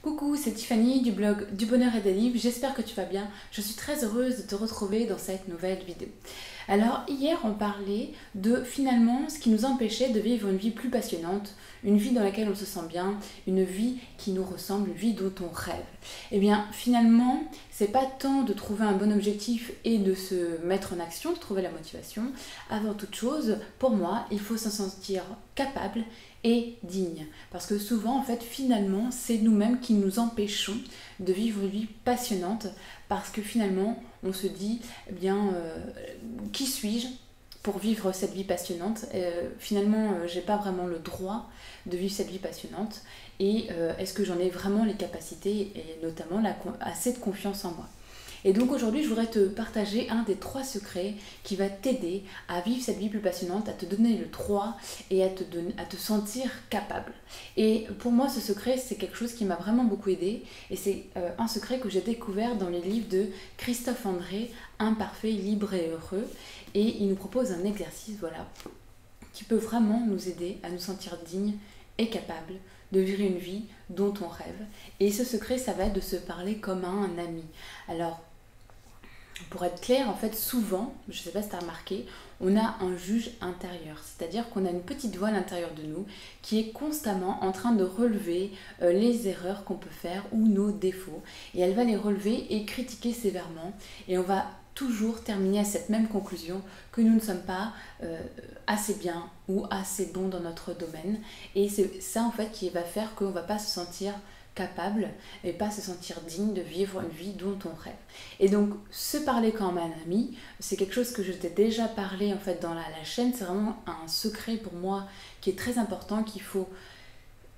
Coucou, c'est Tiffany du blog Du Bonheur et des Livres, j'espère que tu vas bien. Je suis très heureuse de te retrouver dans cette nouvelle vidéo. Alors hier on parlait de finalement ce qui nous empêchait de vivre une vie plus passionnante, une vie dans laquelle on se sent bien, une vie qui nous ressemble, une vie dont on rêve. Et bien finalement c'est pas tant de trouver un bon objectif et de se mettre en action, de trouver la motivation. Avant toute chose, pour moi, il faut se sentir capable et digne. Parce que souvent, en fait, finalement, c'est nous-mêmes qui nous empêchons de vivre une vie passionnante. Parce que finalement, on se dit, eh bien, qui suis-je pour vivre cette vie passionnante? Finalement, j'ai pas vraiment le droit de vivre cette vie passionnante. Et est-ce que j'en ai vraiment les capacités et notamment assez de confiance en moi? Et donc aujourd'hui, je voudrais te partager un des 3 secrets qui va t'aider à vivre cette vie plus passionnante, à te donner le droit et à te sentir capable. Et pour moi, ce secret, c'est quelque chose qui m'a vraiment beaucoup aidé. Et c'est un secret que j'ai découvert dans les livres de Christophe André, Imparfait, libre et heureux. Et il nous propose un exercice, voilà, qui peut vraiment nous aider à nous sentir dignes et capables de vivre une vie dont on rêve. Et ce secret, ça va être de se parler comme à un ami. Alors, pour être clair, en fait, souvent, je ne sais pas si tu as remarqué, on a un juge intérieur. C'est-à-dire qu'on a une petite voix à l'intérieur de nous qui est constamment en train de relever les erreurs qu'on peut faire ou nos défauts. Et elle va les relever et critiquer sévèrement. Et on va toujours terminer à cette même conclusion que nous ne sommes pas assez bien ou assez bons dans notre domaine. Et c'est ça, en fait, qui va faire qu'on ne va pas se sentir capable et pas se sentir digne de vivre une vie dont on rêve. Et donc se parler comme un ami, c'est quelque chose que je t'ai déjà parlé en fait dans la chaîne. C'est vraiment un secret pour moi qui est très important, qu'il faut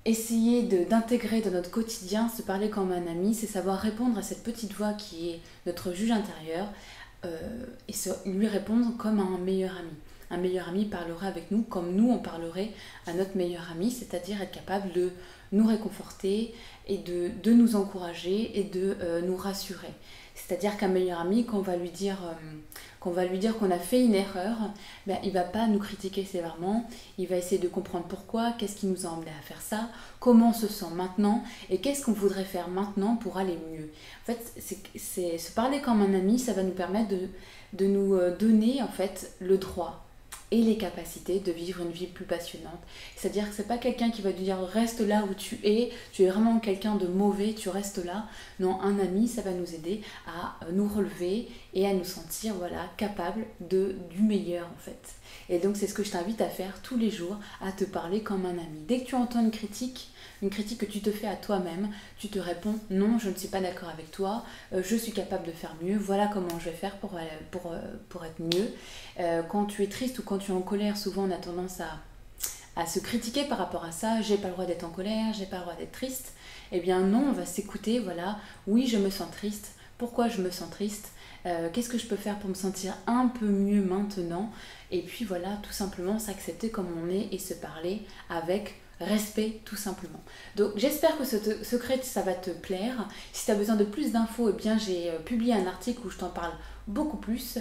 essayer d'intégrer dans notre quotidien. Se parler comme un ami, c'est savoir répondre à cette petite voix qui est notre juge intérieur et lui répondre comme à un meilleur ami. Un meilleur ami parlera avec nous comme nous on parlerait à notre meilleur ami, c'est-à-dire être capable de nous réconforter et de nous encourager et de nous rassurer. C'est-à-dire qu'un meilleur ami, quand on va lui dire qu'on a fait une erreur, ben, il ne va pas nous critiquer sévèrement, il va essayer de comprendre pourquoi, qu'est-ce qui nous a emmené à faire ça, comment on se sent maintenant et qu'est-ce qu'on voudrait faire maintenant pour aller mieux. En fait, c'est se parler comme un ami, ça va nous permettre de nous donner en fait le droit et les capacités de vivre une vie plus passionnante. C'est-à-dire que c'est pas quelqu'un qui va te dire reste là où tu es vraiment quelqu'un de mauvais, tu restes là. Non, un ami, ça va nous aider à nous relever et à nous sentir voilà, capables du meilleur en fait. Et donc c'est ce que je t'invite à faire tous les jours, à te parler comme un ami. Dès que tu entends une critique que tu te fais à toi-même, tu te réponds non, je ne suis pas d'accord avec toi, je suis capable de faire mieux, voilà comment je vais faire pour être mieux. Quand tu es triste ou quand tu es en colère, souvent on a tendance à se critiquer par rapport à ça, j'ai pas le droit d'être en colère, j'ai pas le droit d'être triste. Eh bien non, on va s'écouter, voilà, oui je me sens triste, pourquoi je me sens triste, qu'est-ce que je peux faire pour me sentir un peu mieux maintenant, et puis voilà, tout simplement s'accepter comme on est et se parler avec respect tout simplement. Donc j'espère que ce secret ça va te plaire. Si tu as besoin de plus d'infos, eh bien j'ai publié un article où je t'en parle beaucoup plus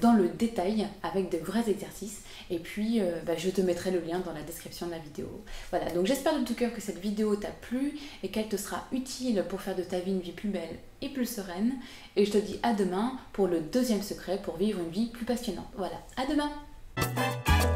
dans le détail avec de vrais exercices et puis je te mettrai le lien dans la description de la vidéo. Voilà, donc j'espère de tout cœur que cette vidéo t'a plu et qu'elle te sera utile pour faire de ta vie une vie plus belle et plus sereine, et je te dis à demain pour le 2e secret pour vivre une vie plus passionnante. Voilà, à demain.